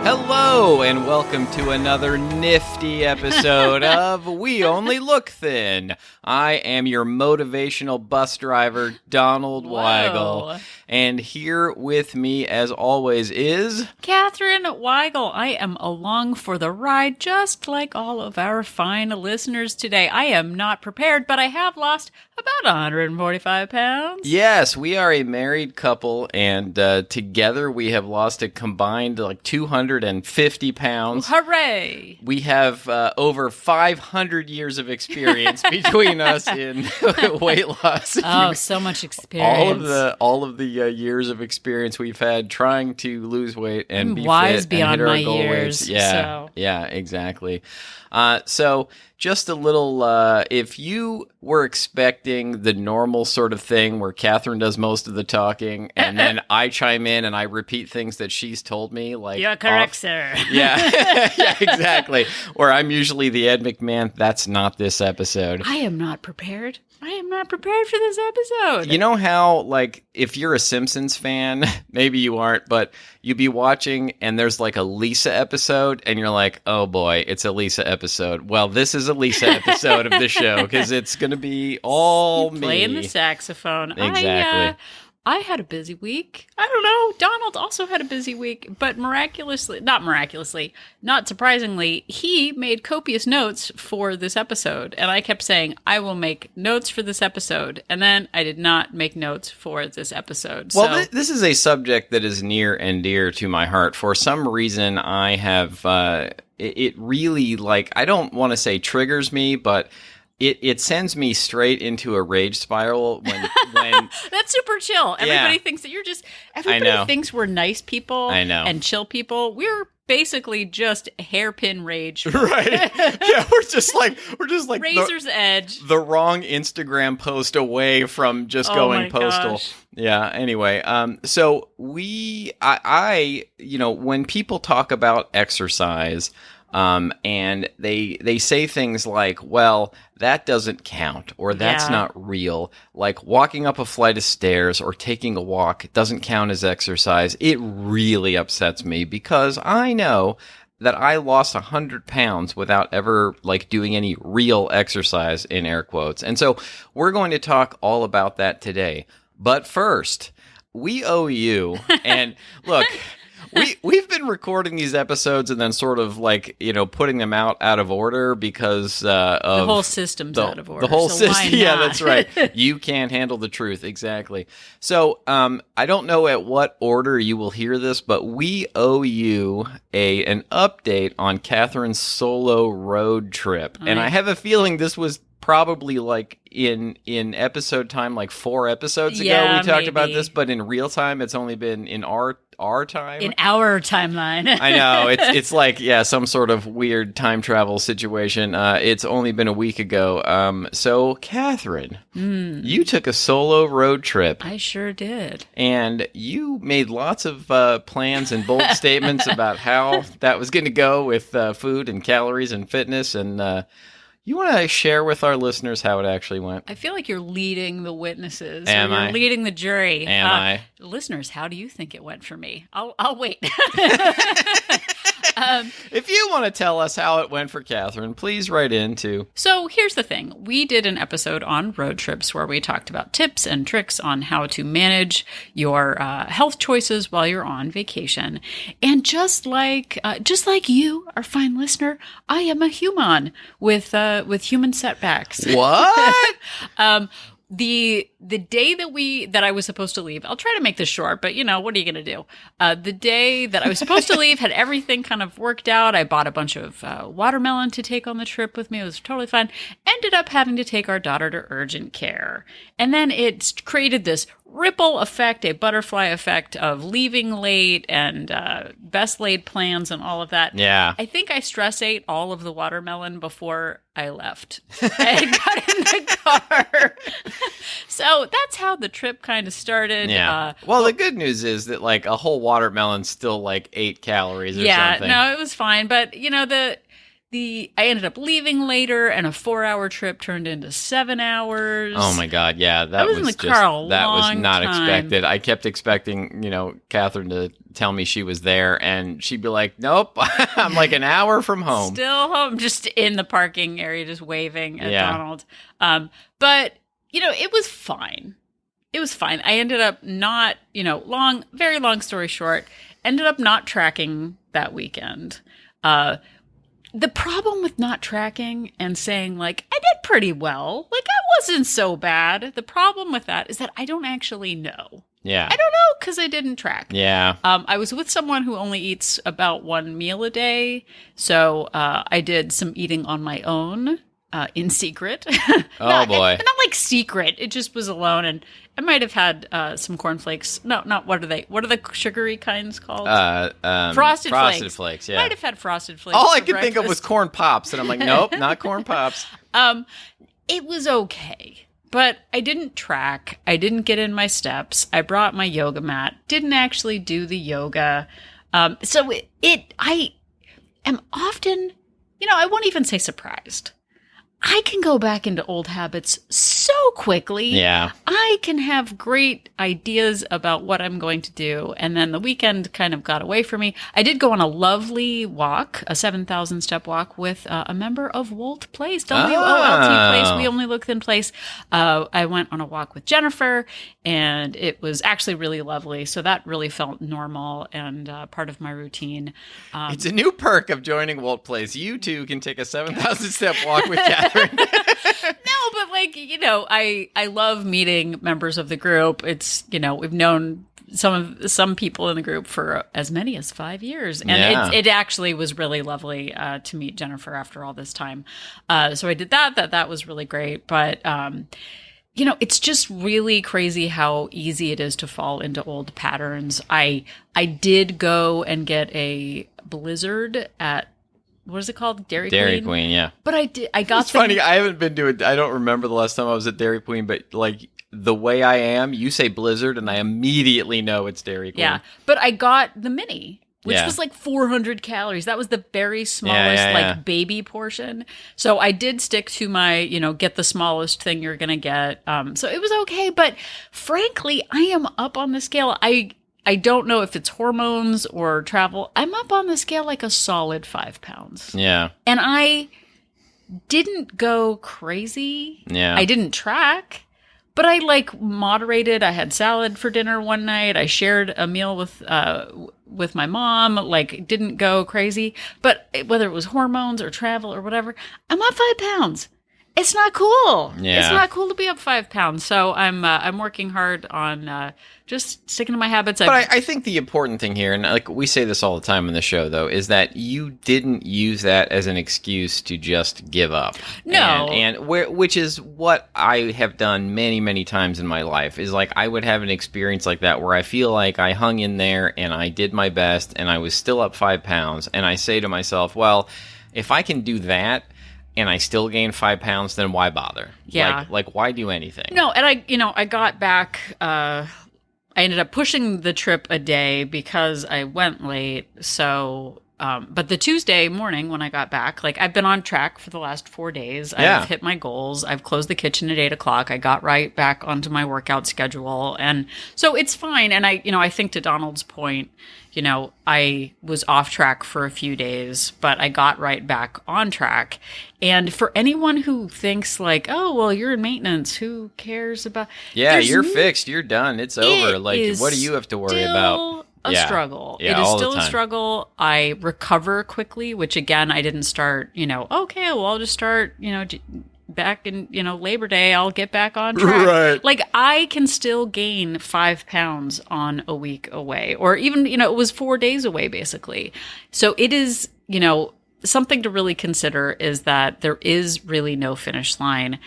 Hello, and welcome to another nifty episode of We Only Look Thin. I am your motivational bus driver, Donald Weigel. And here with me, as always, is... Catherine Weigel. I am along for the ride, just like all of our fine listeners today. I am not prepared, but I have lost about 145 pounds. Yes, we are a married couple, and together we have lost a combined like 250 pounds. Hooray! We have over 500 years of experience between us in weight loss. Oh, so much experience. All of the years of experience we've had trying to lose weight and be wise fit beyond and hit our my goal years. weights. Yeah, exactly. So just a little, if you were expecting the normal sort of thing where Catherine does most of the talking and then I chime in and I repeat things that she's told me, like... You're correct, sir. Yeah, yeah, exactly. Or I'm usually the Ed McMahon. That's not this episode. I am not prepared. I am not prepared for this episode. You know how, like, if you're a Simpsons fan, maybe you aren't, but you'd be watching and there's like a Lisa episode and you're like, oh boy, it's a Lisa episode. Well, this is a Lisa episode of the show because it's going to be all me. Playing the saxophone. Exactly. I had a busy week. I don't know. Donald also had a busy week, but not surprisingly, he made copious notes for this episode. And I kept saying, I will make notes for this episode. And then I did not make notes for this episode. Well, this is a subject that is near and dear to my heart. For some reason, I have, it really, like, I don't want to say triggers me, but... It sends me straight into a rage spiral when That's super chill. Everybody thinks that everybody thinks we're nice people and chill people. We're basically just hairpin rage. Right. Yeah, we're just like razor's edge. The wrong Instagram post away from just going postal. Gosh. Yeah, anyway, so I when people talk about exercise, and they say things like, well, that doesn't count, or that's not real. Like walking up a flight of stairs or taking a walk doesn't count as exercise. It really upsets me because I know that I lost 100 pounds without ever like doing any real exercise in air quotes. And so we're going to talk all about that today. But first, we owe you, and look... We've been recording these episodes and then sort of like, putting them out of order because of... The whole system's out of order. The whole system. system. Yeah, that's right. You can't handle the truth. Exactly. So I don't know at what order you will hear this, but we owe you an update on Catherine's solo road trip. And I have a feeling this was probably like in episode time, like 4 episodes ago, we talked about this, but in real time, it's only been in our time. In our timeline. I know. It's like, some sort of weird time travel situation. It's only been a week ago. So, Catherine, you took a solo road trip. I sure did. And you made lots of plans and bold statements about how that was going to go with food and calories and fitness and... You want to share with our listeners how it actually went? I feel like you're leading the witnesses. Am I? You're leading the jury. Am I? Listeners, how do you think it went for me? I'll wait. If you want to tell us how it went for Catherine, please write in to... So here's the thing. We did an episode on road trips where we talked about tips and tricks on how to manage your health choices while you're on vacation. And just like you, our fine listener, I am a human with human setbacks. What? The day that I was supposed to leave, I'll try to make this short, but what are you going to do? The day that I was supposed to leave had everything kind of worked out. I bought a bunch of watermelon to take on the trip with me. It was totally fun. Ended up having to take our daughter to urgent care. And then it created this ripple effect, a butterfly effect of leaving late and best laid plans and all of that. Yeah. I think I stress ate all of the watermelon before I left. I got in the car. So that's how the trip kind of started. Yeah. Well, the good news is that like a whole watermelon's still like 8 calories or something. Yeah, no, it was fine. But, I ended up leaving later, and a 4-hour trip turned into 7 hours. Oh my God, yeah, I was in the car a that was long not time. expected. I kept expecting, Catherine to tell me she was there, and she'd be like, "Nope, I'm like an hour from home." Still home, just in the parking area, just waving at Yeah. Donald. But it was fine. It was fine. I ended up not, very long story short, ended up not tracking that weekend. The problem with not tracking and saying, like, I did pretty well, like, I wasn't so bad. The problem with that is that I don't actually know. Yeah. I don't know because I didn't track. Yeah. I was with someone who only eats about one meal a day. So I did some eating on my own in secret. Oh, boy. Not like secret. It just was alone. And I might have had some cornflakes. No, not what are they? What are the sugary kinds called? Frosted Flakes, yeah. Might have had Frosted Flakes. All I for could think of was breakfast. corn pops, and I'm like, nope, not corn pops. It was okay. But I didn't track. I didn't get in my steps. I brought my yoga mat. Didn't actually do the yoga. So I am often, I won't even say surprised. I can go back into old habits so quickly. Yeah. I can have great ideas about what I'm going to do. And then the weekend kind of got away from me. I did go on a lovely walk, a 7,000 step walk with a member of Wolt Place, WOLT Place, We Only Look Thin Place. I went on a walk with Jennifer, and it was actually really lovely. So that really felt normal and part of my routine. It's a new perk of joining Wolt Place. You too can take a 7,000 step walk with Catherine. No, but I love meeting members of the group. It's, we've known some people in the group for as many as 5 years. And Yeah. it actually was really lovely to meet Jennifer after all this time. So I did that was really great. But, it's just really crazy how easy it is to fall into old patterns. I did go and get a Blizzard at, what is it called? Dairy Queen, yeah. But I got It's funny. I haven't been to it. I don't remember the last time I was at Dairy Queen, but like the way I am, you say Blizzard, and I immediately know it's Dairy Queen. Yeah, but I got the mini, which Yeah. was like 400 calories. That was the very smallest, yeah. like baby portion. So I did stick to my, get the smallest thing you're gonna get. So it was okay. But frankly, I am up on the scale. I don't know if it's hormones or travel. I'm up on the scale like a solid 5 pounds. Yeah. And I didn't go crazy. Yeah. I didn't track, but I moderated. I had salad for dinner one night. I shared a meal with my mom, didn't go crazy. But whether it was hormones or travel or whatever, I'm up 5 pounds. It's not cool. Yeah. It's not cool to be up 5 pounds. So I'm working hard on just sticking to my habits. But I think the important thing here, and like we say this all the time on the show, though, is that you didn't use that as an excuse to just give up. No. Which is what I have done many, many times in my life, is like I would have an experience like that where I feel like I hung in there and I did my best and I was still up 5 pounds. And I say to myself, well, if I can do that and I still gain 5 pounds, then why bother? Yeah. Like why do anything? No, and I got back. I ended up pushing the trip a day because I went late. So, but the Tuesday morning when I got back, I've been on track for the last 4 days. Yeah. I've hit my goals. I've closed the kitchen at 8:00. I got right back onto my workout schedule, and so it's fine. And I think to Donald's point, I was off track for a few days, but I got right back on track. And for anyone who thinks oh, well, you're in maintenance, who cares about? Yeah, There's you're fixed. You're done. It's over. is What do you have to worry still about? A struggle. Yeah, it is all the still a time. struggle. I recover quickly, which again, I didn't start, okay, well, I'll just start, back in, Labor Day, I'll get back on track. Right. I can still gain 5 pounds on a week away, or even, it was 4 days away, basically. So it is, something to really consider is that there is really no finish line.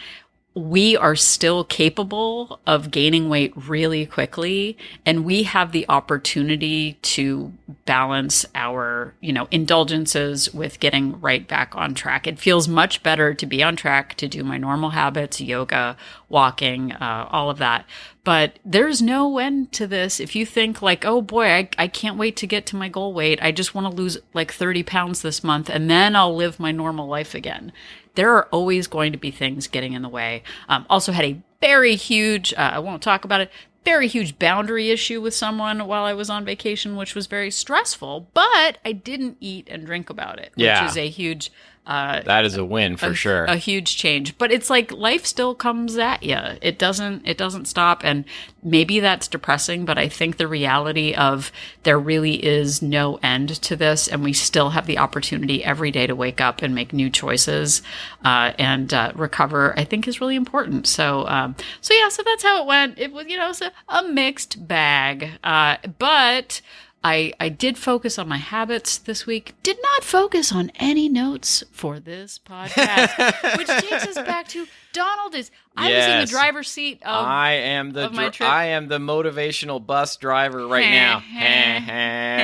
We are still capable of gaining weight really quickly, and we have the opportunity to balance our, indulgences with getting right back on track. It feels much better to be on track, to do my normal habits, yoga, walking, all of that. But there's no end to this. If you think like, oh boy, I can't wait to get to my goal weight. I just want to lose like 30 pounds this month and then I'll live my normal life again. There are always going to be things getting in the way. Also had a very huge, I won't talk about it, very huge boundary issue with someone while I was on vacation, which was very stressful, but I didn't eat and drink about it, which is a huge... that is a win for sure. A huge change. But it's like life still comes at you. It doesn't stop. And maybe that's depressing, but I think the reality of there really is no end to this. And we still have the opportunity every day to wake up and make new choices and recover, I think is really important. So that's how it went. It was, it was a mixed bag. But I did focus on my habits this week. Did not focus on any notes for this podcast, which takes us back to Donald is. I was in the driver's seat of I am the my trip. I am the motivational bus driver right now.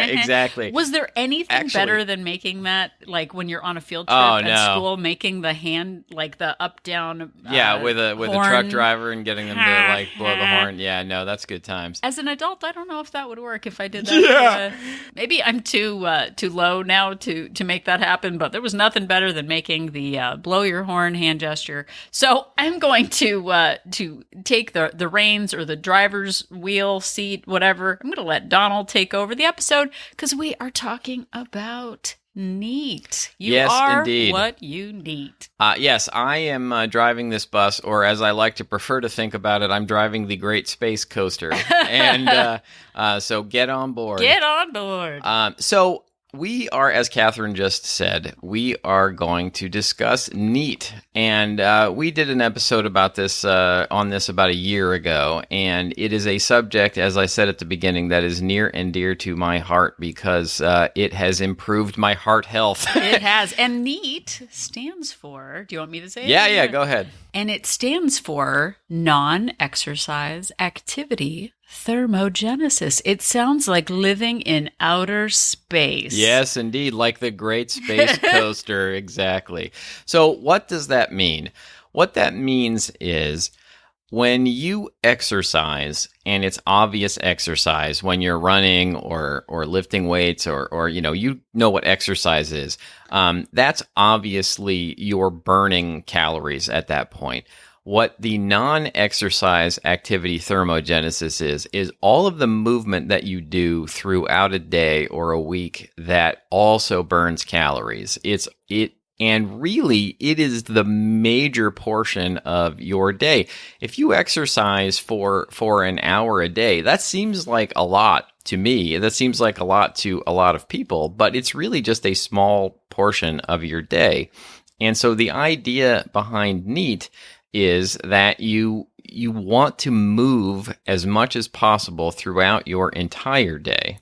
Exactly. Was there anything better than making that, like when you're on a field trip at school, making the hand, like the up down with a truck driver and getting them to like blow the horn. Yeah, no, that's good times. As an adult, I don't know if that would work if I did that. Maybe I'm too low now to make that happen, but there was nothing better than making the blow your horn hand gesture. So I'm going to take the reins or the driver's wheel seat, whatever. I'm going to let Donald take over the episode because we are talking about NEAT. You are indeed what you need. Yes, I am driving this bus, or as I like to prefer to think about it, I'm driving the Great Space Coaster. And so get on board. Get on board. So we are, as Catherine just said, we are going to discuss NEAT. And we did an episode about this on this about a year ago. And it is a subject, as I said at the beginning, that is near and dear to my heart because it has improved my heart health. It has. And NEAT stands for, do you want me to say it? Yeah, go ahead. And it stands for non-exercise activity thermogenesis. It sounds like living in outer space. Yes, indeed, like the Great Space Coaster, exactly. So what does that mean? What that means is when you exercise, and it's obvious exercise, when you're running or lifting weights or you know what exercise is, that's obviously you're burning calories at that point. What the non-exercise activity thermogenesis is all of the movement that you do throughout a day or a week that also burns calories. And really, it is the major portion of your day. If you exercise for an hour a day, that seems like a lot to me. That seems like a lot to a lot of people, but it's really just a small portion of your day. And so the idea behind NEAT is that you want to move as much as possible throughout your entire day.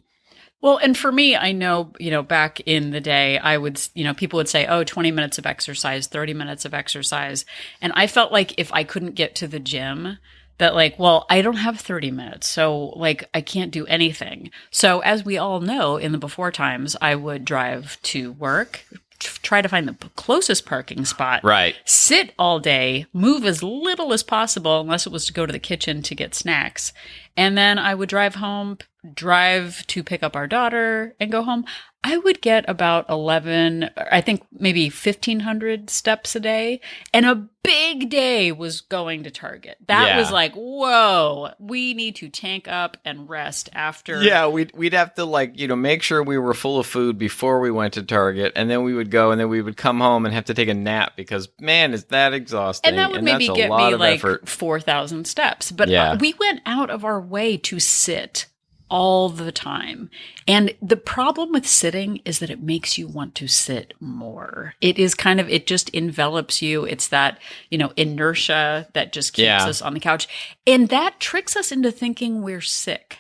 Well, and for me, I know, back in the day, I would, people would say, 20 minutes of exercise, 30 minutes of exercise. And I felt like if I couldn't get to the gym, that I don't have 30 minutes. So I can't do anything. So as we all know, in the before times, I would drive to work, try to find the closest parking spot, right? Sit all day, move as little as possible, unless it was to go to the kitchen to get snacks. And then I would drive to pick up our daughter and go home. I would get about 11, I think maybe 1,500 steps a day. And a big day was going to Target. That was whoa, we need to tank up and rest after. Yeah, we'd have to make sure we were full of food before we went to Target. And then we would go and then we would come home and have to take a nap because, man, is that exhausting. And that would maybe get me 4,000 steps. But we went out of our way to sit all the time. And the problem with sitting is that it makes you want to sit more. It is it just envelops you. It's that, inertia that just keeps us on the couch. And that tricks us into thinking we're sick.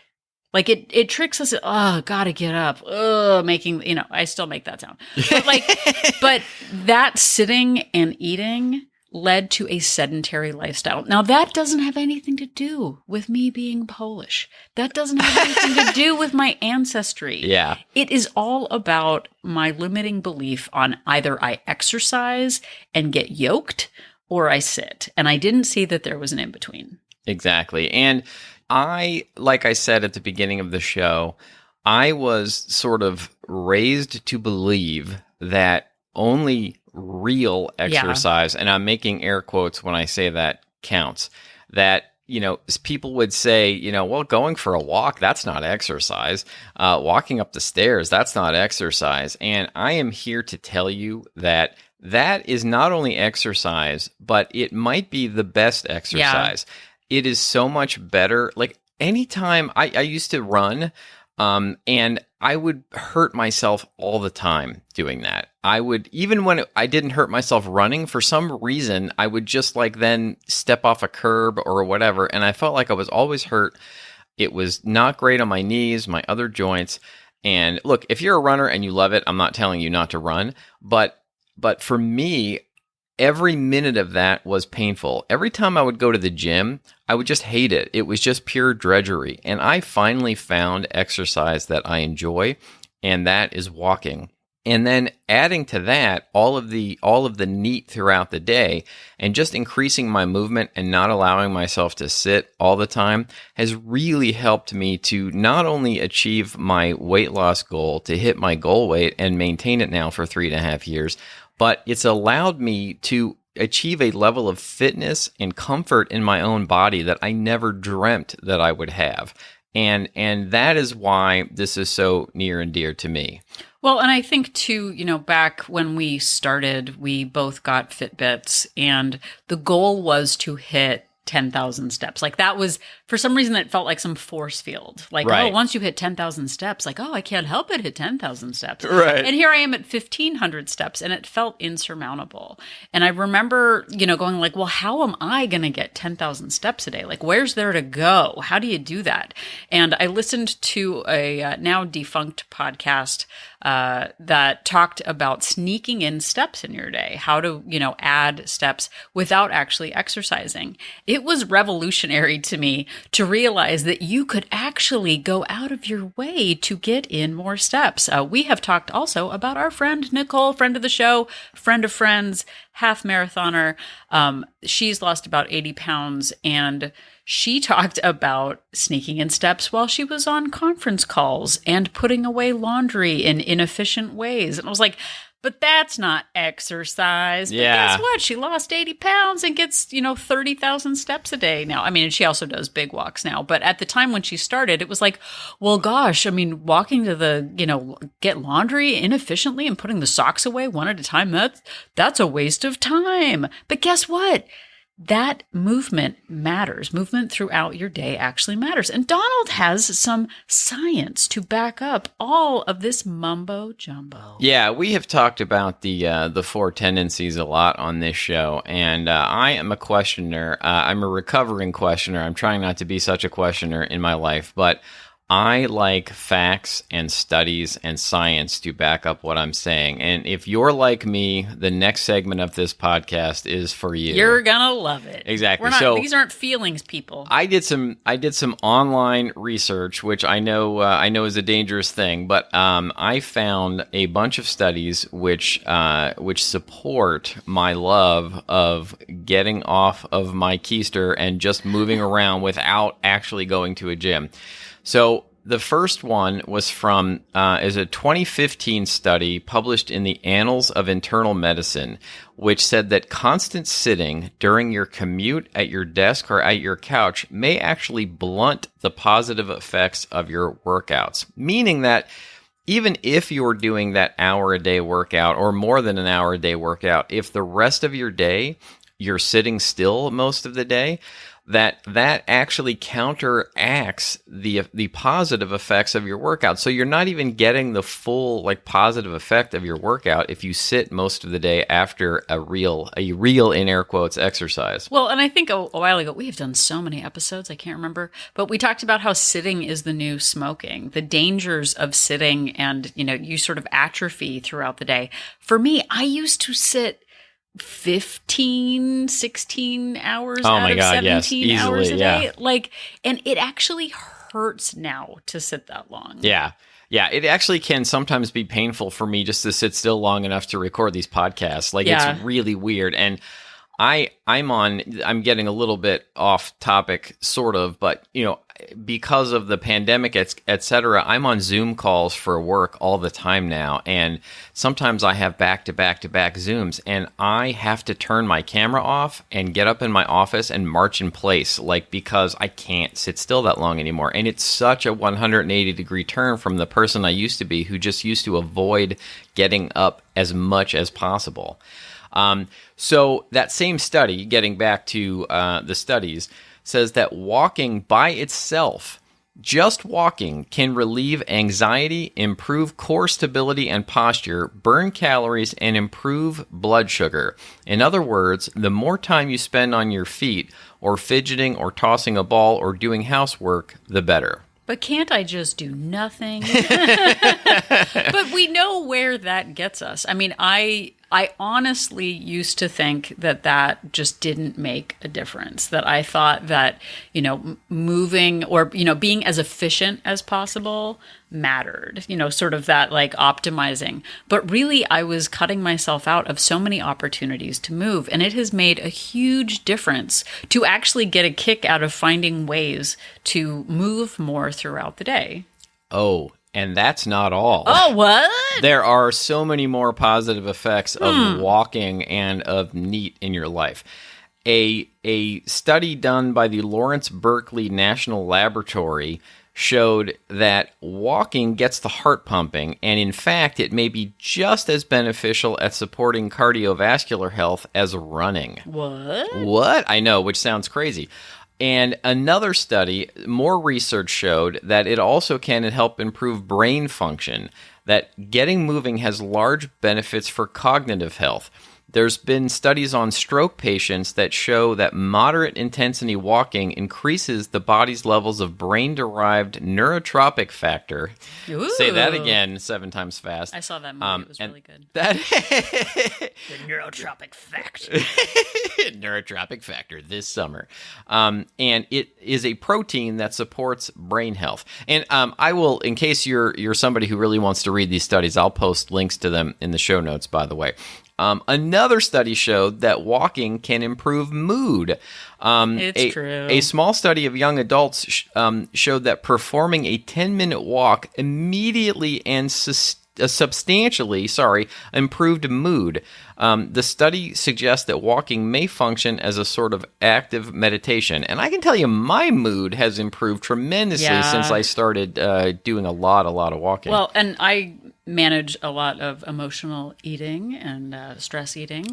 It tricks us, gotta get up. Making, I still make that sound. But but that sitting and eating led to a sedentary lifestyle. Now, that doesn't have anything to do with me being Polish. That doesn't have anything to do with my ancestry. Yeah. It is all about my limiting belief on either I exercise and get yoked or I sit. And I didn't see that there was an in-between. Exactly. And like I said at the beginning of the show, I was sort of raised to believe that only real exercise, and I'm making air quotes when I say that, counts. That, people would say, well, going for a walk, that's not exercise. Walking up the stairs, that's not exercise. And I am here to tell you that that is not only exercise, but it might be the best exercise. It is so much better. Like anytime I used to run, and I would hurt myself all the time doing that. I would, even when I didn't hurt myself running, for some reason, I would just like then step off a curb or whatever. And I felt like I was always hurt. It was not great on my knees, my other joints. And look, if you're a runner and you love it, I'm not telling you not to run. But for me, every minute of that was painful. Every time I would go to the gym, I would just hate it. It was just pure drudgery. And I finally found exercise that I enjoy, and that is walking. And then adding to that all of the NEAT throughout the day, and just increasing my movement and not allowing myself to sit all the time has really helped me to not only achieve my weight loss goal, to hit my goal weight and maintain it now for 3.5 years, but it's allowed me to achieve a level of fitness and comfort in my own body that I never dreamt that I would have. And that is why this is so near and dear to me. Well, and I think too, back when we started, we both got Fitbits, and the goal was to hit 10,000 steps. Like that was, for some reason, it felt like some force field. Like, right. Oh, once you hit 10,000 steps, like, oh, I can't help it hit 10,000 steps. Right. And here I am at 1,500 steps, and it felt insurmountable. And I remember, going like, well, how am I going to get 10,000 steps a day? Like, where's there to go? How do you do that? And I listened to a now defunct podcast that talked about sneaking in steps in your day, how to, add steps without actually exercising. It was revolutionary to me to realize that you could actually go out of your way to get in more steps. We have talked also about our friend Nicole, friend of the show, friend of friends, half marathoner. She's lost about 80 pounds, and she talked about sneaking in steps while she was on conference calls and putting away laundry in inefficient ways. And I was like, but that's not exercise. But guess what? She lost 80 pounds and gets, 30,000 steps a day now. I mean, and she also does big walks now. But at the time when she started, it was like, well, gosh, I mean, walking to the, get laundry inefficiently and putting the socks away one at a time, that's a waste of time. But guess what? That movement matters. Movement throughout your day actually matters. And Donald has some science to back up all of this mumbo jumbo. Yeah, we have talked about the four tendencies a lot on this show, and I am a questioner. I'm a recovering questioner. I'm trying not to be such a questioner in my life, but I like facts and studies and science to back up what I'm saying. And if you're like me, the next segment of this podcast is for you. You're gonna love it. Exactly. These aren't feelings, people. I did some online research, which I know is a dangerous thing, but I found a bunch of studies which support my love of getting off of my keister and just moving around without actually going to a gym. So the first one was from is a 2015 study published in the Annals of Internal Medicine, which said that constant sitting during your commute at your desk or at your couch may actually blunt the positive effects of your workouts, meaning that even if you're doing that hour-a-day workout or more than an hour-a-day workout, if the rest of your day you're sitting still most of the day, that actually counteracts the positive effects of your workout. So you're not even getting the full positive effect of your workout if you sit most of the day after a real in air quotes exercise. Well, and I think a while ago, we have done so many episodes, I can't remember, but we talked about how sitting is the new smoking, the dangers of sitting, and you sort of atrophy throughout the day. For me, I used to sit 15, 16 hours out of 17 hours a day. And it actually hurts now to sit that long. Yeah. Yeah, it actually can sometimes be painful for me just to sit still long enough to record these podcasts. It's really weird. And I'm getting a little bit off topic, sort of, but because of the pandemic, et cetera, I'm on Zoom calls for work all the time now. And sometimes I have back to back to back Zooms, and I have to turn my camera off and get up in my office and march in place, because I can't sit still that long anymore. And it's such a 180-degree turn from the person I used to be, who just used to avoid getting up as much as possible. So that same study, getting back to the studies, says that walking by itself, just walking, can relieve anxiety, improve core stability and posture, burn calories, and improve blood sugar. In other words, the more time you spend on your feet, or fidgeting, or tossing a ball, or doing housework, the better. But can't I just do nothing? But we know where that gets us. I mean, I honestly used to think that just didn't make a difference. That I thought that, moving or, being as efficient as possible mattered, sort of that optimizing. But really, I was cutting myself out of so many opportunities to move. And it has made a huge difference to actually get a kick out of finding ways to move more throughout the day. Oh, and that's not all. Oh, what? There are so many more positive effects of walking and of NEAT in your life. A study done by the Lawrence Berkeley National Laboratory showed that walking gets the heart pumping, and in fact, it may be just as beneficial at supporting cardiovascular health as running. What? I know, which sounds crazy. And another study, more research showed that it also can help improve brain function, that getting moving has large benefits for cognitive health. There's been studies on stroke patients that show that moderate intensity walking increases the body's levels of brain-derived neurotrophic factor. Ooh. Say that again 7 times fast. I saw that movie. It was really good. The neurotrophic factor. Neurotrophic factor this summer. And it is a protein that supports brain health. And I will, in case you're somebody who really wants to read these studies, I'll post links to them in the show notes, by the way. Another study showed that walking can improve mood. It's true. A small study of young adults showed that performing a 10-minute walk immediately and substantially improved mood. The study suggests that walking may function as a sort of active meditation. And I can tell you my mood has improved tremendously since I started doing a lot of walking. Well, and I manage a lot of emotional eating and stress eating.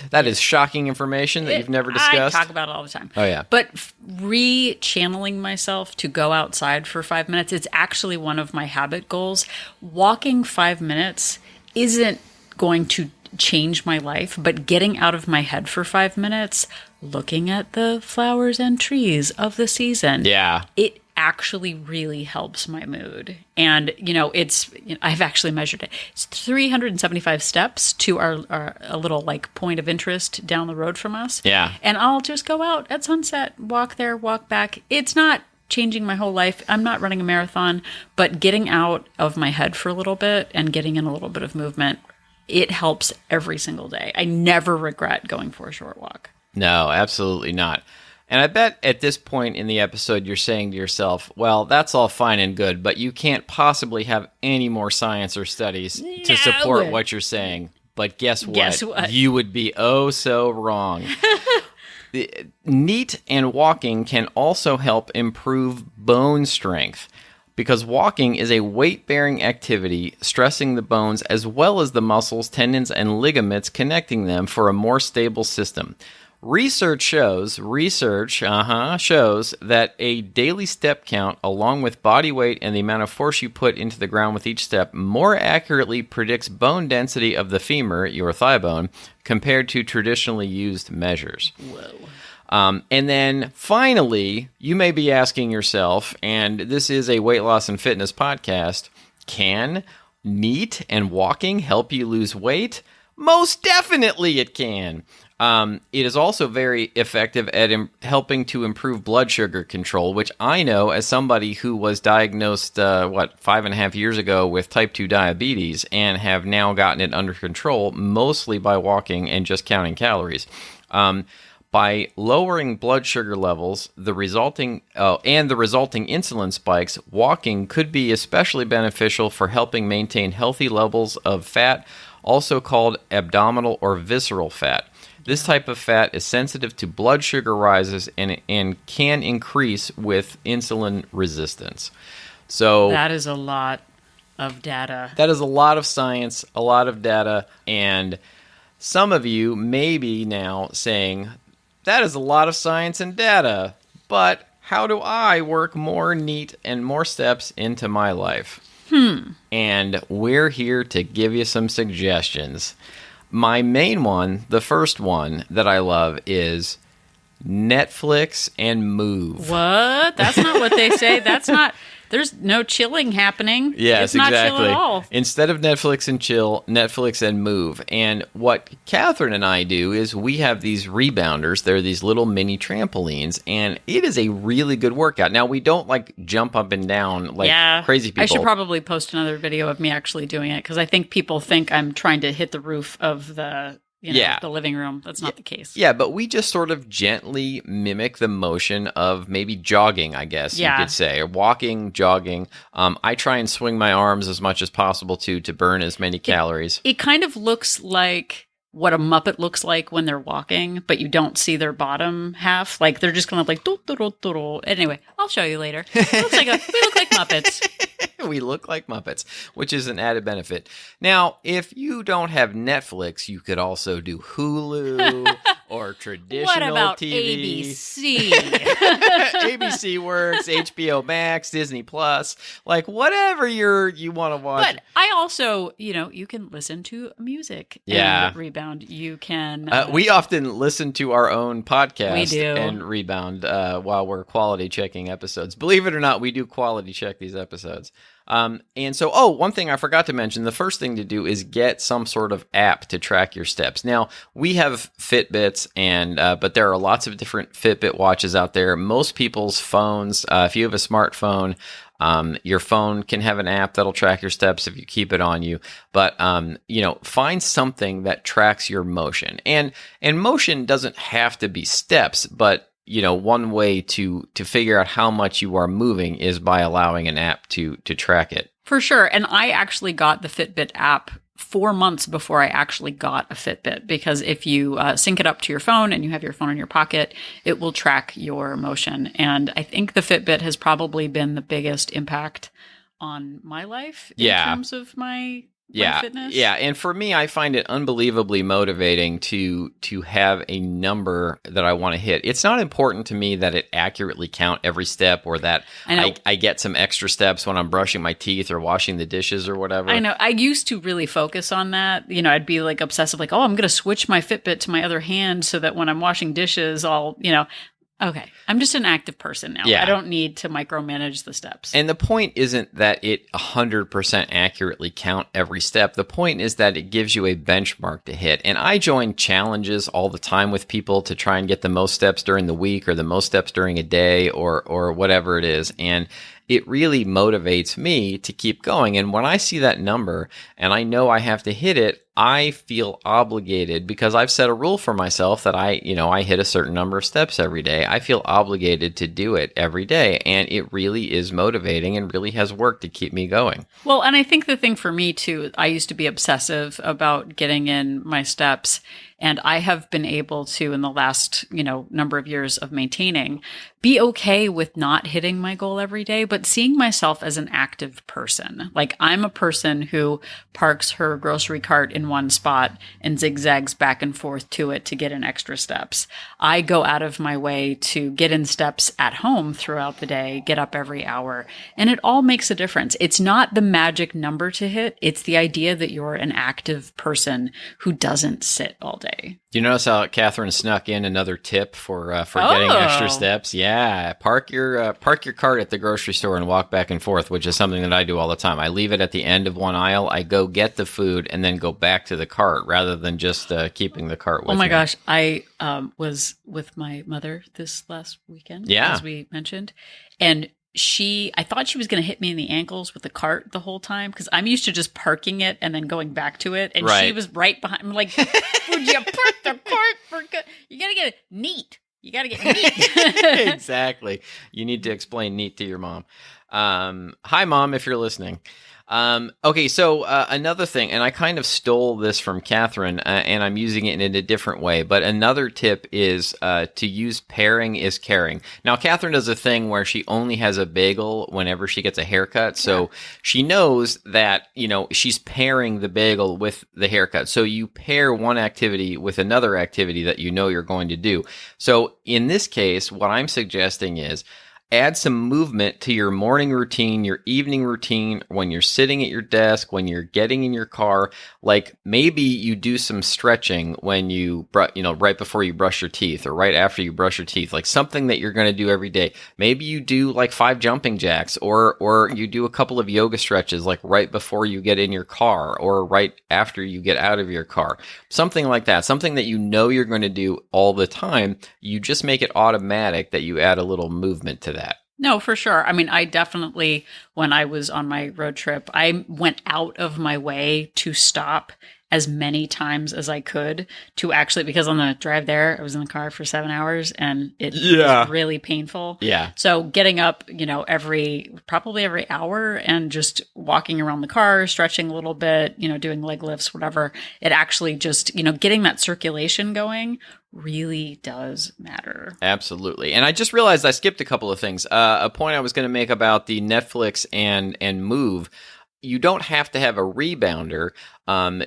That is shocking information that you've never discussed. I talk about it all the time. Oh, yeah. But re-channeling myself to go outside for 5 minutes, it's actually one of my habit goals. Walking 5 minutes isn't going to change my life, but getting out of my head for 5 minutes, looking at the flowers and trees of the season. Yeah. It actually really helps my mood. And, I've actually measured it. It's 375 steps to our a little point of interest down the road from us. Yeah. And I'll just go out at sunset, walk there, walk back. It's not changing my whole life. I'm not running a marathon, but getting out of my head for a little bit and getting in a little bit of movement, it helps every single day. I never regret going for a short walk. No, absolutely not. And I bet at this point in the episode, you're saying to yourself, well, that's all fine and good, but you can't possibly have any more science or studies to support what you're saying. But guess what? You would be oh so wrong. NEAT and walking can also help improve bone strength, because walking is a weight-bearing activity, stressing the bones as well as the muscles, tendons, and ligaments connecting them for a more stable system. Research shows that a daily step count, along with body weight and the amount of force you put into the ground with each step, more accurately predicts bone density of the femur, your thigh bone, compared to traditionally used measures. Whoa. And then finally, you may be asking yourself, and this is a weight loss and fitness podcast, can NEAT and walking help you lose weight? Most definitely it can. It is also very effective at helping to improve blood sugar control, which I know as somebody who was diagnosed, 5.5 years ago with type 2 diabetes and have now gotten it under control, mostly by walking and just counting calories. By lowering blood sugar levels, the resulting insulin spikes, walking could be especially beneficial for helping maintain healthy levels of fat, also called abdominal or visceral fat. This type of fat is sensitive to blood sugar rises and can increase with insulin resistance. So that is a lot of data. That is a lot of science, a lot of data, and some of you may be now saying, that is a lot of science and data, but how do I work more neat and more steps into my life? And we're here to give you some suggestions. My main one, the first one that I love, is Netflix and move. What? That's not what they say. That's not... There's no chilling happening. Yes, it's not exactly. chill at all. Instead of Netflix and chill, Netflix and move. And what Catherine and I do is we have these rebounders. They're these little mini trampolines, and it is a really good workout. Now, we don't like jump up and down like crazy people. I should probably post another video of me actually doing it because I think people think I'm trying to hit the roof of the the living room. That's not the case. Yeah, but we just sort of gently mimic the motion of maybe jogging, I guess you could say, or walking, jogging. I try and swing my arms as much as possible to burn as many calories. It kind of looks like what a Muppet looks like when they're walking, but you don't see their bottom half. Like they're just kind of like, anyway, I'll show you later. We look like Muppets. We look like Muppets, which is an added benefit. Now, if you don't have Netflix, you could also do Hulu or traditional what about TV. ABC? ABC works, HBO Max, Disney Plus, like whatever you want to watch. But I also, you can listen to music and rebound. You can. We often listen to our own podcast we do. And rebound while we're quality checking episodes. Believe it or not, we do quality check these episodes. And so, one thing I forgot to mention, the first thing to do is get some sort of app to track your steps. Now, we have Fitbits, but there are lots of different Fitbit watches out there. Most people's phones, if you have a smartphone, your phone can have an app that'll track your steps if you keep it on you. But, find something that tracks your motion. And motion doesn't have to be steps, but one way to figure out how much you are moving is by allowing an app to track it. For sure. And I actually got the Fitbit app 4 months before I actually got a Fitbit, because if you sync it up to your phone and you have your phone in your pocket, it will track your motion. And I think the Fitbit has probably been the biggest impact on my life in terms of my fitness. Yeah, and for me, I find it unbelievably motivating to have a number that I want to hit. It's not important to me that it accurately count every step, or that I get some extra steps when I'm brushing my teeth or washing the dishes or whatever. I know. I used to really focus on that. I'd be like obsessive, like, I'm going to switch my Fitbit to my other hand so that when I'm washing dishes, okay, I'm just an active person now. Yeah. I don't need to micromanage the steps. And the point isn't that it 100% accurately count every step. The point is that it gives you a benchmark to hit. And I join challenges all the time with people to try and get the most steps during the week or the most steps during a day or whatever it is. And it really motivates me to keep going. And when I see that number and I know I have to hit it, I feel obligated, because I've set a rule for myself that I hit a certain number of steps every day. I feel obligated to do it every day. And it really is motivating and really has worked to keep me going. Well, and I think the thing for me too, I used to be obsessive about getting in my steps. And I have been able to, in the last, number of years of maintaining, be okay with not hitting my goal every day, but seeing myself as an active person. Like, I'm a person who parks her grocery cart in one spot and zigzags back and forth to it to get in extra steps. I go out of my way to get in steps at home throughout the day, get up every hour, and it all makes a difference. It's not the magic number to hit. It's the idea that you're an active person who doesn't sit all day. Do you notice how Catherine snuck in another tip for getting extra steps? Yeah, park your cart at the grocery store and walk back and forth, which is something that I do all the time. I leave it at the end of one aisle. I go get the food and then go back to the cart rather than just keeping the cart with me. Oh my gosh, I was with my mother this last weekend, as we mentioned, and I thought she was going to hit me in the ankles with the cart the whole time because I'm used to just parking it and then going back to it. And she was right behind. I'm like, would you park the cart for good? You got to get it neat. You got to get neat. Exactly. You need to explain neat to your mom. Hi, Mom, if you're listening. Okay, so another thing, and I kind of stole this from Catherine, and I'm using it in a different way, but another tip is to use pairing is caring. Now, Catherine does a thing where she only has a bagel whenever she gets a haircut, so she knows that, she's pairing the bagel with the haircut. So you pair one activity with another activity that you're going to do. So in this case, what I'm suggesting is add some movement to your morning routine, your evening routine, when you're sitting at your desk, when you're getting in your car. Like maybe you do some stretching when right before you brush your teeth or right after you brush your teeth, like something that you're going to do every day. Maybe you do like 5 jumping jacks or you do a couple of yoga stretches like right before you get in your car or right after you get out of your car. Something like that, something that you're going to do all the time. You just make it automatic that you add a little movement to that. No, for sure. I mean, I definitely, when I was on my road trip, I went out of my way to stop as many times as I could to actually, because on the drive there, I was in the car for 7 hours and it was really painful. Yeah. So getting up, probably every hour and just walking around the car, stretching a little bit, doing leg lifts, whatever, it actually just, getting that circulation going really does matter. Absolutely. And I just realized I skipped a couple of things. A point I was going to make about the Netflix and Move. You don't have to have a rebounder.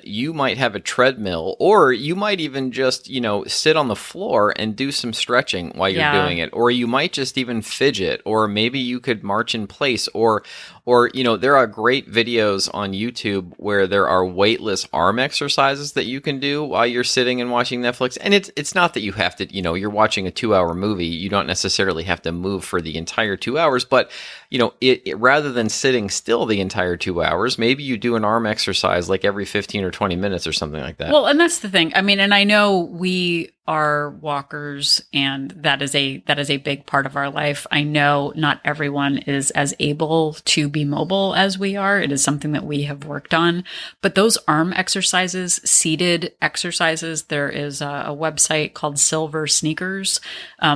You might have a treadmill, or you might even just, sit on the floor and do some stretching while you're doing it. Or you might just even fidget, or maybe you could march in place, or there are great videos on YouTube where there are weightless arm exercises that you can do while you're sitting and watching Netflix. And it's not that you have to, you're watching a 2-hour movie. You don't necessarily have to move for the entire 2 hours, but it rather than sitting still the entire 2 hours, maybe you do an arm exercise like every 15 or 20 minutes or something like that. Well, and that's the thing. I mean, and I know we are walkers and that is a big part of our life. I know not everyone is as able to be mobile as we are. It is something that we have worked on, but those arm exercises, seated exercises, there is a website called Silver Sneakers,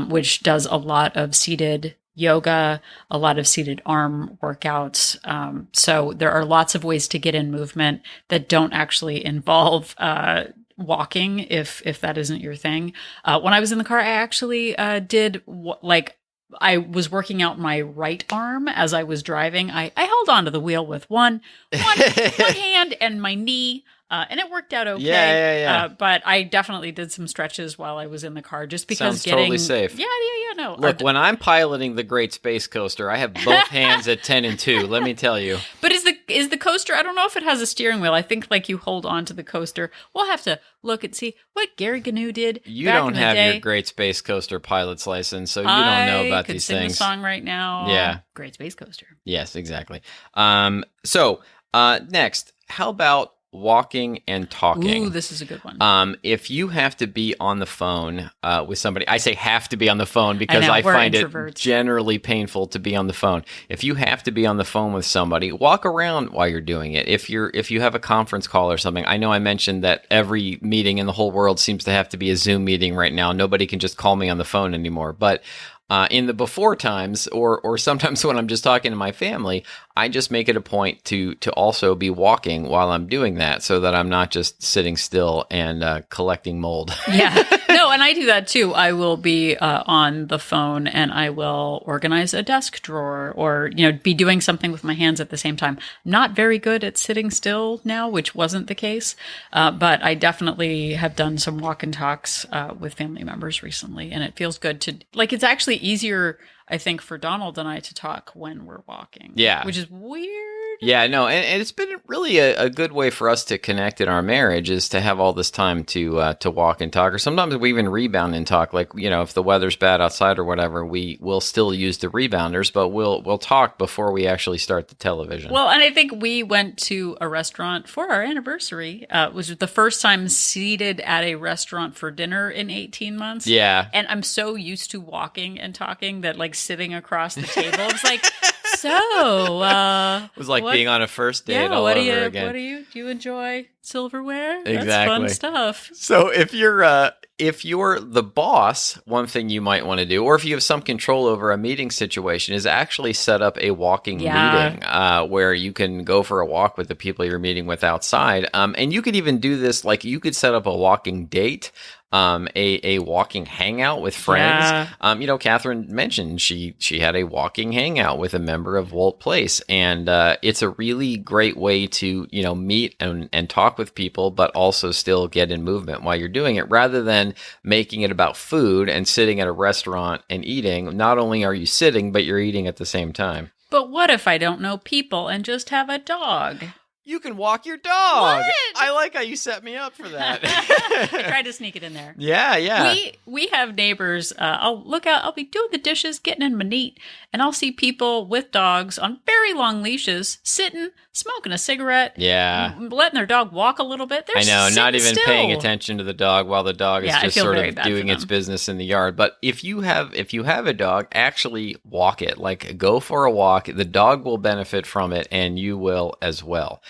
which does a lot of seated yoga, a lot of seated arm workouts. So there are lots of ways to get in movement that don't actually involve walking if that isn't your thing. When I was in the car, I actually did I was working out my right arm as I was driving. I held onto the wheel with one hand and my knee. And it worked out okay. Yeah. But I definitely did some stretches while I was in the car just because Sounds totally safe. Yeah, no. Look, when I'm piloting the Great Space Coaster, I have both hands at 10 and 2, let me tell you. But is the coaster, I don't know if it has a steering wheel. I think you hold on to the coaster. We'll have to look and see what Gary Gnu did. You don't have your Great Space Coaster pilot's license, so you don't know about these things. I could sing the song right now. Yeah. Great Space Coaster. Yes, exactly. So next, how about walking and talking? Ooh, this is a good one. If you have to be on the phone with somebody, I say have to be on the phone because I find it generally painful to be on the phone. If you have to be on the phone with somebody, walk around while you're doing it. If you have a conference call or something, I know I mentioned that every meeting in the whole world seems to have to be a Zoom meeting right now. Nobody can just call me on the phone anymore. But in the before times, or sometimes when I'm just talking to my family, I just make it a point to also be walking while I'm doing that, so that I'm not just sitting still and collecting mold. Yeah, no, and I do that too. I will be on the phone and I will organize a desk drawer, or be doing something with my hands at the same time. Not very good at sitting still now, which wasn't the case, but I definitely have done some walk and talks with family members recently, and it feels good to it's actually easier, I think, for Donald and I to talk when we're walking. Yeah. Which is weird. Yeah, no, and it's been really a good way for us to connect in our marriage is to have all this time to walk and talk. Or sometimes we even rebound and talk. Like, if the weather's bad outside or whatever, we will still use the rebounders, but we'll talk before we actually start the television. Well, and I think we went to a restaurant for our anniversary. It was the first time seated at a restaurant for dinner in 18 months. Yeah. And I'm so used to walking and talking that like sitting across the table, it's like, so, it was like being on a first date all over again. Do you enjoy silverware? Exactly. That's fun stuff. So if you're the boss, one thing you might want to do, or if you have some control over a meeting situation, is actually set up a walking meeting where you can go for a walk with the people you're meeting with outside. And you could even do this, like you could set up a walking date. A walking hangout with friends. Yeah. Catherine mentioned she had a walking hangout with a member of Wolt Place, and it's a really great way to meet and talk with people, but also still get in movement while you're doing it, rather than making it about food and sitting at a restaurant and eating. Not only are you sitting, but you're eating at the same time. But what if I don't know people and just have a dog? You can walk your dog. What? I like how you set me up for that. I tried to sneak it in there. Yeah. We have neighbors. I'll look out. I'll be doing the dishes, getting in my neat, and I'll see people with dogs on very long leashes, sitting, smoking a cigarette. Yeah. Letting their dog walk a little bit. They're I know, not even still. Paying attention to the dog while the dog is just sort of doing its business in the yard. But if you have a dog, actually walk it. Like, go for a walk. The dog will benefit from it, and you will as well.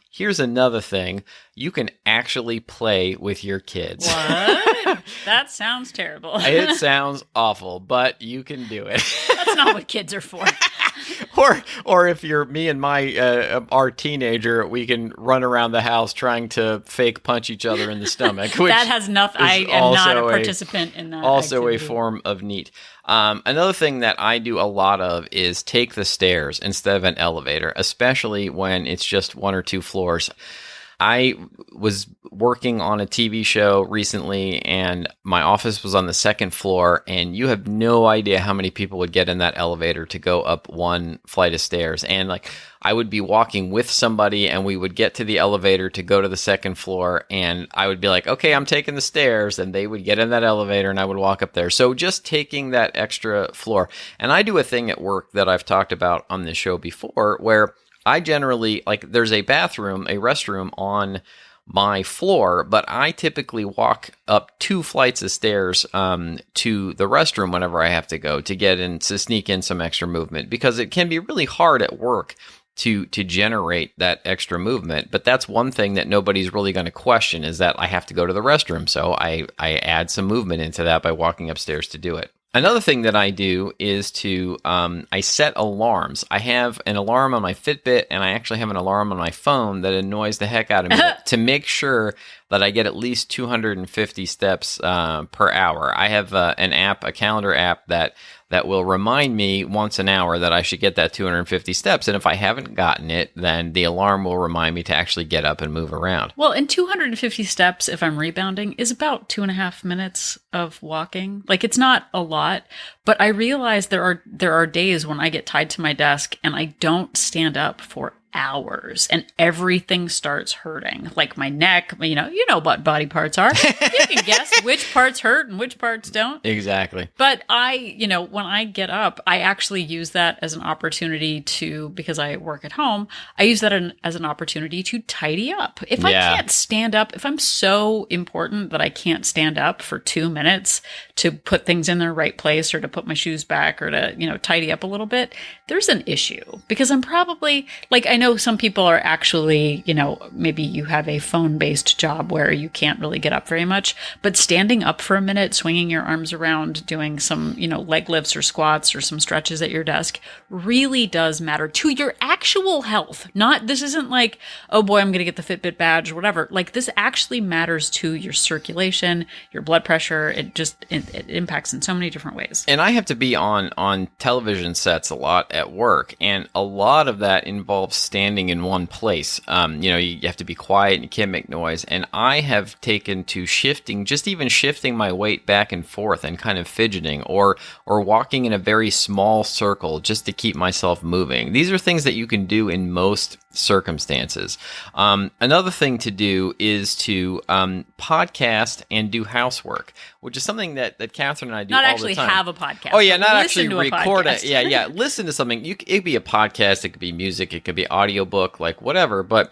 Here's another thing. You can actually play with your kids. What? That sounds terrible. It sounds awful, but you can do it. That's not what kids are for. Or if you're me and our teenager, we can run around the house trying to fake punch each other in the stomach. Which that has nothing. I am not a participant in that. Also activity. a form of neat. Another thing that I do a lot of is take the stairs instead of an elevator, especially when it's just one or two floors. I was working on a TV show recently, and my office was on the second floor, and you have no idea how many people would get in that elevator to go up one flight of stairs. And like, I would be walking with somebody, and we would get to the elevator to go to the second floor, and I would be like, okay, I'm taking the stairs, and they would get in that elevator, and I would walk up there. So just taking that extra floor. And I do a thing at work that I've talked about on this show before, where I generally, like, there's a restroom on my floor, but I typically walk up 2 flights of stairs to the restroom whenever I have to go to sneak in some extra movement, because it can be really hard at work to generate that extra movement. But that's one thing that nobody's really going to question, is that I have to go to the restroom. So I add some movement into that by walking upstairs to do it. Another thing that I do is I set alarms. I have an alarm on my Fitbit, and I actually have an alarm on my phone that annoys the heck out of me to make sure that I get at least 250 steps per hour. I have a calendar app that will remind me once an hour that I should get that 250 steps. And if I haven't gotten it, then the alarm will remind me to actually get up and move around. Well, and 250 steps, if I'm rebounding, is about 2.5 minutes of walking. Like, it's not a lot, but I realize there are days when I get tied to my desk and I don't stand up for hours and everything starts hurting, like my neck. You know what body parts are. You can guess which parts hurt and which parts don't. Exactly. But when I get up, I actually use that as an opportunity because I work at home, I use that as an opportunity to tidy up. If I can't stand up, if I'm so important that I can't stand up for 2 minutes to put things in their right place, or to put my shoes back, or to, tidy up a little bit, there's an issue, because I'm probably, like, I know some people are actually, maybe you have a phone-based job where you can't really get up very much, but standing up for a minute, swinging your arms around, doing some, leg lifts or squats or some stretches at your desk really does matter to your actual health. This isn't like, oh boy, I'm going to get the Fitbit badge or whatever. Like, this actually matters to your circulation, your blood pressure. It it impacts in so many different ways. And I have to be on television sets a lot at work, and a lot of that involves standing in one place. You have to be quiet and you can't make noise. And I have taken to shifting my weight back and forth and kind of fidgeting or walking in a very small circle just to keep myself moving. These are things that you can do in most circumstances. Another thing to do is to podcast and do housework, which is something that Catherine and I do all the time. Not actually have a podcast. Oh yeah, not actually record it. Yeah, yeah. Listen to something. It could be a podcast. It could be music. It could be audiobook, like whatever. But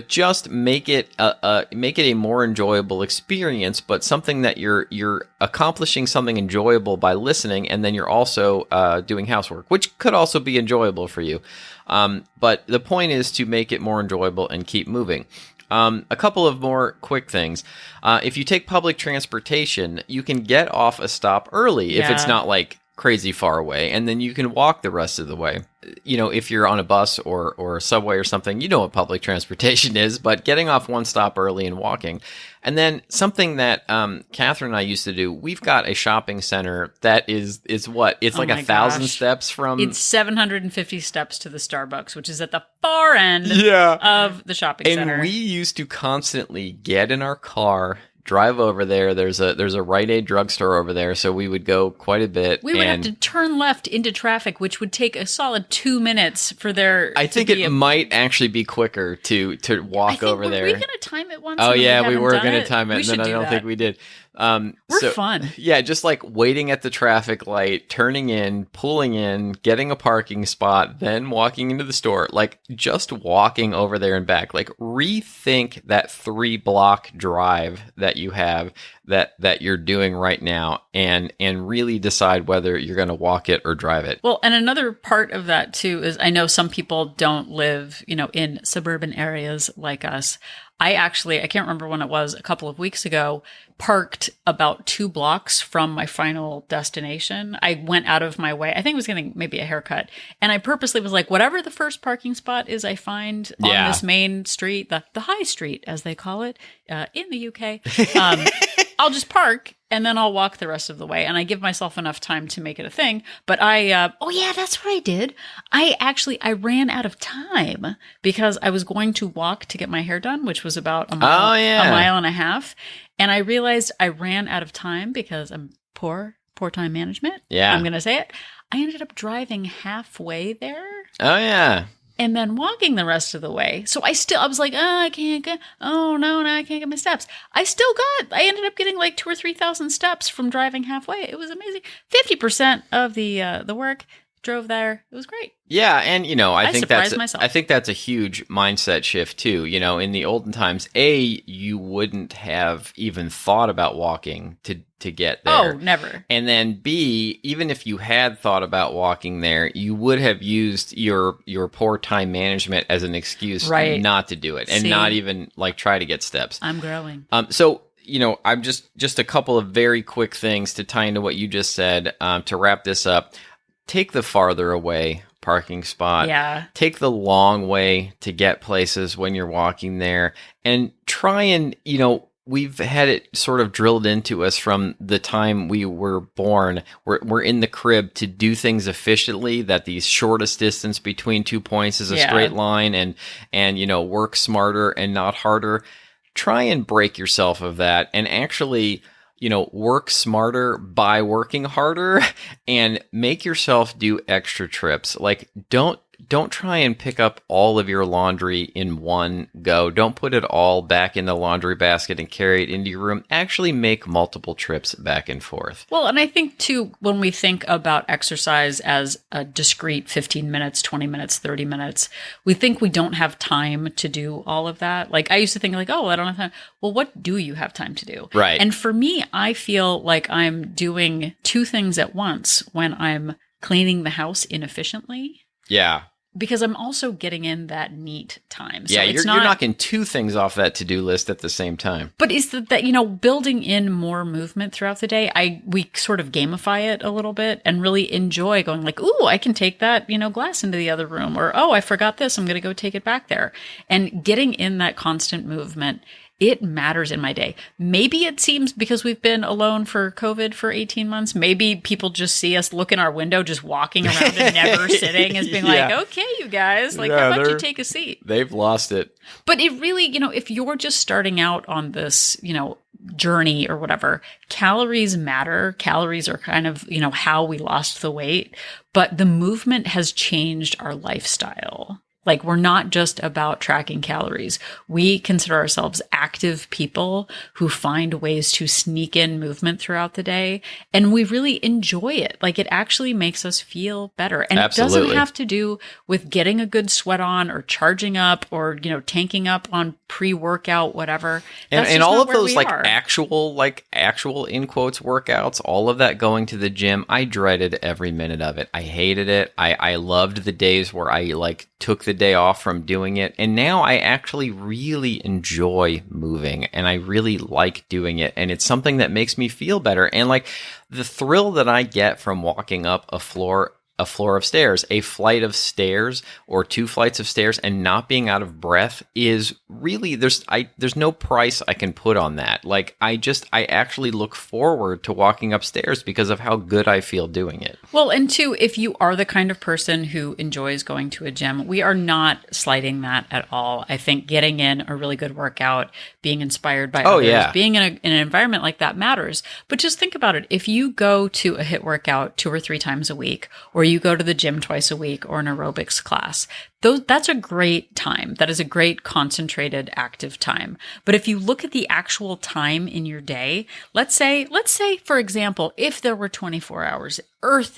just make it a more enjoyable experience. But something that you're accomplishing something enjoyable by listening, and then you're also doing housework, which could also be enjoyable for you. But the point is to make it more enjoyable and keep moving. A couple of more quick things. If you take public transportation, you can get off a stop early if it's not like crazy far away, and then you can walk the rest of the way. If you're on a bus or a subway or something, you know what public transportation is, but getting off one stop early and walking. And then something that Catherine and I used to do, we've got a shopping center that is what? It's like 1,000 steps from... It's 750 steps to the Starbucks, which is at the far end of the shopping center. And we used to constantly get in our car, drive over there. There's a Rite Aid drugstore over there, so we would go quite a bit. We would have to turn left into traffic, which would take a solid 2 minutes for there. I think it might actually be quicker to walk over there. Were we going to time it once? Oh yeah, we were going to time it, and then I don't think we did. We're fun. Yeah, just like waiting at the traffic light, turning in, pulling in, getting a parking spot, then walking into the store. Like just walking over there and back. Like rethink that 3-block drive that you have that you're doing right now, and really decide whether you're going to walk it or drive it. Well, and another part of that too is I know some people don't live, in suburban areas like us. I can't remember when it was, a couple of weeks ago, parked about 2 blocks from my final destination. I went out of my way. I think I was getting maybe a haircut. And I purposely was like, whatever the first parking spot is I find on this main street, the high street, as they call it in the UK, I'll just park and then I'll walk the rest of the way. And I give myself enough time to make it a thing. But that's what I did. I ran out of time because I was going to walk to get my hair done, which was about a mile and a half. And I realized I ran out of time because I'm poor time management. Yeah. I'm going to say it. I ended up driving halfway there. Oh, yeah. And then walking the rest of the way. So I was like, I can't get, I can't get my steps. I ended up getting like 2,000 or 3,000 steps from driving halfway. It was amazing. 50% of the work, drove there. It was great. Yeah, and I think that's a huge mindset shift too. In the olden times, you wouldn't have even thought about walking to get there. Oh, never. And then B, even if you had thought about walking there, you would have used your poor time management as an excuse not to do it and not even like try to get steps. I'm growing. So I'm just a couple of very quick things to tie into what you just said to wrap this up. Take the farther away parking spot. Yeah. Take the long way to get places when you're walking there, and try and, we've had it sort of drilled into us from the time we were born. We're in the crib to do things efficiently, that the shortest distance between 2 points is a straight line, and work smarter and not harder. Try and break yourself of that and actually work smarter by working harder, and make yourself do extra trips. Like don't try and pick up all of your laundry in one go. Don't put it all back in the laundry basket and carry it into your room. Actually make multiple trips back and forth. Well, and I think too, when we think about exercise as a discrete 15 minutes, 20 minutes, 30 minutes, we think we don't have time to do all of that. Like I used to think like, I don't have time. Well, what do you have time to do? Right. And for me, I feel like I'm doing 2 things at once when I'm cleaning the house inefficiently. Yeah. Because I'm also getting in that neat time. So you're knocking 2 things off that to-do list at the same time. But is that building in more movement throughout the day, we sort of gamify it a little bit and really enjoy going like, ooh, I can take that, glass into the other room, or, oh, I forgot this, I'm going to go take it back there. And getting in that constant movement it matters in my day. Maybe it seems because we've been alone for COVID for 18 months, maybe people just see us look in our window, just walking around and never sitting as being like, okay, you guys, like, how about you take a seat? They've lost it. But it really, if you're just starting out on this, journey or whatever, calories matter. Calories are kind of, how we lost the weight, but the movement has changed our lifestyle. Like, we're not just about tracking calories. We consider ourselves active people who find ways to sneak in movement throughout the day. And we really enjoy it. Like, it actually makes us feel better. And Absolutely. It doesn't have to do with getting a good sweat on or charging up or, tanking up on pre-workout, whatever. And all of those actual in quotes workouts, all of that going to the gym, I dreaded every minute of it. I hated it. I loved the days where I took the day off from doing it. And now I actually really enjoy moving and I really like doing it. And it's something that makes me feel better. And the thrill that I get from walking up a floor of stairs, a flight of stairs or 2 flights of stairs and not being out of breath is really, there's no price I can put on that. I actually look forward to walking upstairs because of how good I feel doing it. Well, and 2, if you are the kind of person who enjoys going to a gym, we are not slighting that at all. I think getting in a really good workout, being inspired by others, being in an environment like that matters. But just think about it. If you go to a HIIT workout 2 or 3 times a week, or you go to the gym twice a week or an aerobics class, that's a great time. That is a great concentrated active time. But if you look at the actual time in your day, let's say, for example, if there were 24 hours, Earth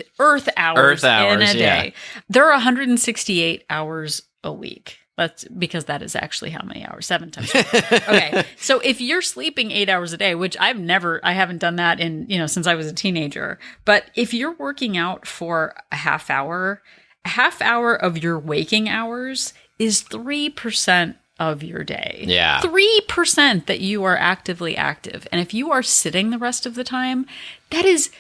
hours in a day, there are 168 hours a week. That's because that is actually how many hours? 7 times 4. Okay. So if you're sleeping 8 hours a day, which I haven't done that since I was a teenager, but if you're working out for a half hour of your waking hours is 3% of your day. Yeah. 3% that you are actively active. And if you are sitting the rest of the time, that is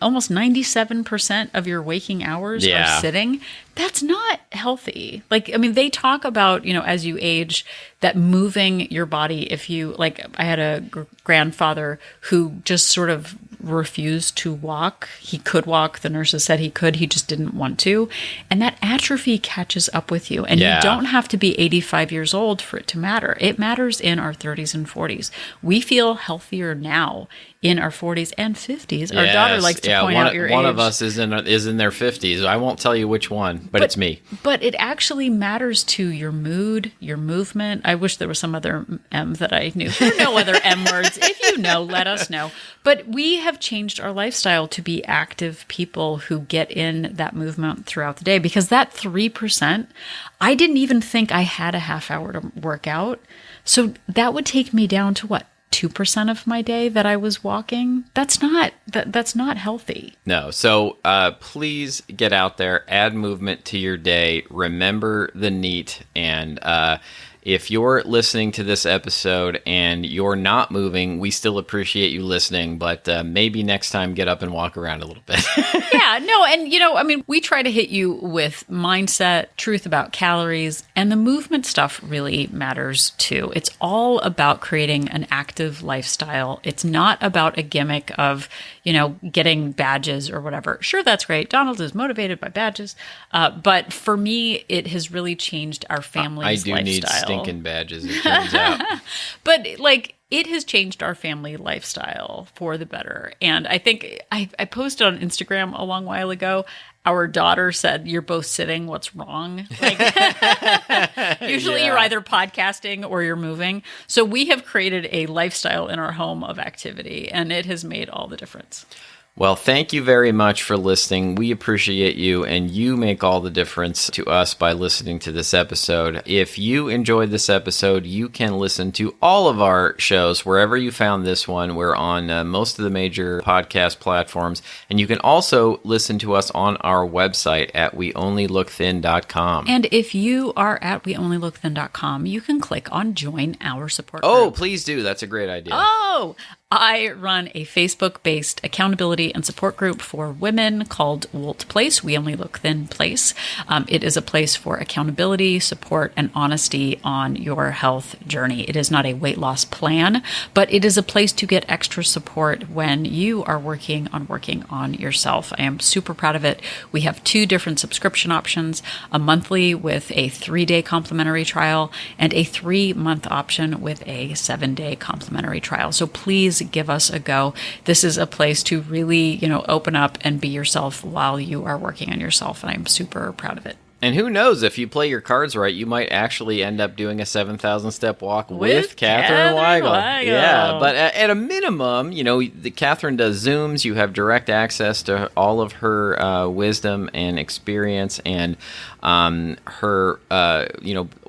almost 97% of your waking hours are sitting. That's not healthy. They talk about, as you age, that moving your body, if you, I had a grandfather who just sort of refused to walk. He could walk. The nurses said he could. He just didn't want to. And that atrophy catches up with you. And you don't have to be 85 years old for it to matter. It matters in our 30s and 40s. We feel healthier now in our 40s and 50s. Our daughter likes to point out your age. One of us is in their 50s. I won't tell you which one, but it's me. But it actually matters to your mood, your movement. I wish there was some other M that I knew. There are no other M words. If you know, let us know. But we have changed our lifestyle to be active people who get in that movement throughout the day. Because that 3%, I didn't even think I had a half hour to work out. So that would take me down to what? 2% of my day that I was walking. That's not healthy. No. So please get out there, add movement to your day. Remember the NEAT. And if you're listening to this episode and you're not moving, we still appreciate you listening, but maybe next time get up and walk around a little bit. Yeah, no, and we try to hit you with mindset, truth about calories, and the movement stuff really matters too. It's all about creating an active lifestyle. It's not about a gimmick of, getting badges or whatever. Sure, that's great. Donald is motivated by badges. But for me, it has really changed our family's lifestyle. I do need stinking badges, it turns out. But it has changed our family lifestyle for the better. And I think I posted on Instagram a long while ago. Our daughter said, "You're both sitting. What's wrong?" Usually you're either podcasting or you're moving. So we have created a lifestyle in our home of activity, and it has made all the difference. Well, thank you very much for listening. We appreciate you, and you make all the difference to us by listening to this episode. If you enjoyed this episode, you can listen to all of our shows wherever you found this one. We're on most of the major podcast platforms, and you can also listen to us on our website at weonlylookthin.com. And if you are at weonlylookthin.com, you can click on Join Our Support Group. Group. Please do. That's a great idea. I run a Facebook-based accountability community and support group for women called Wolt Place, We Only Look Thin Place. It is a place for accountability, support, and honesty on your health journey. It is not a weight loss plan, but it is a place to get extra support when you are working on yourself. I am super proud of it. We have 2 different subscription options, a monthly with a 3-day complimentary trial and a 3-month option with a 7-day complimentary trial. So please give us a go. This is a place to really, open up and be yourself while you are working on yourself. And I'm super proud of it. And who knows, if you play your cards right, you might actually end up doing a 7,000 step walk with Katherine Weigel. Yeah, but at a minimum, Katherine does Zooms. You have direct access to all of her wisdom and experience, and her,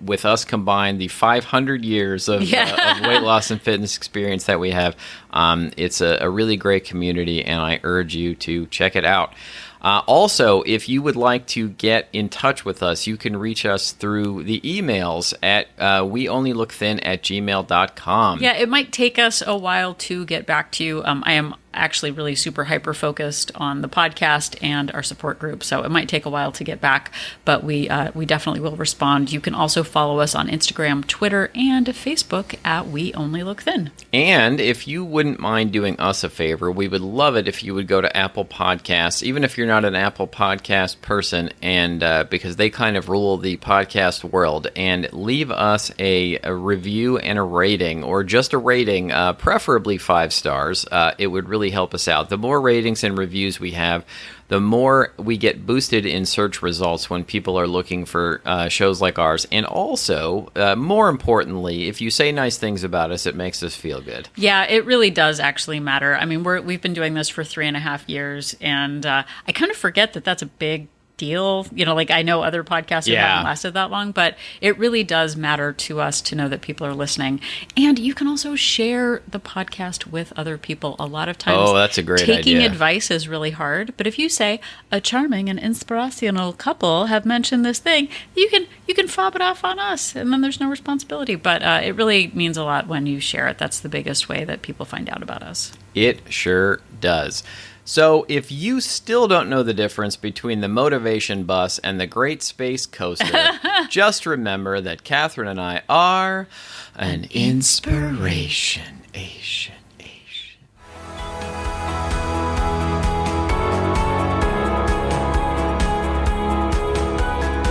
with us combined, the 500 years of weight loss and fitness experience that we have. It's a really great community, and I urge you to check it out. Also, if you would like to get in touch with us, you can reach us through the emails at weonlylookthin@gmail.com. Yeah, it might take us a while to get back to you. I am actually really super hyper focused on the podcast and our support group, so it might take a while to get back, but we definitely will respond. You can also follow us on Instagram, Twitter, and Facebook at We Only Look Thin. And if you wouldn't mind doing us a favor, we would love it if you would go to Apple Podcasts, even if you're not an Apple Podcast person, and because they kind of rule the podcast world, and leave us a review and a rating, or just a rating, preferably 5 stars. It would really help us out. The more ratings and reviews we have, the more we get boosted in search results when people are looking for shows like ours. And also, more importantly, if you say nice things about us, it makes us feel good. Yeah, it really does actually matter. I mean, we've been doing this for 3.5 years, and I kind of forget that that's a big deal. I know other podcasts haven't lasted that long, but it really does matter to us to know that people are listening. And you can also share the podcast with other people. A lot of times, that's a great taking idea. advice is really hard. But if you say a charming and inspirational couple have mentioned this thing, you can fob it off on us, and then there's no responsibility. But it really means a lot when you share it. That's the biggest way that people find out about us. It sure does. So if you still don't know the difference between the Motivation Bus and the Great Space Coaster, just remember that Katherine and I are an inspiration.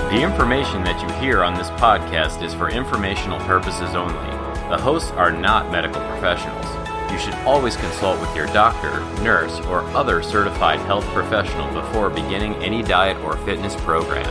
The information that you hear on this podcast is for informational purposes only. The hosts are not medical professionals. You should always consult with your doctor, nurse, or other certified health professional before beginning any diet or fitness program.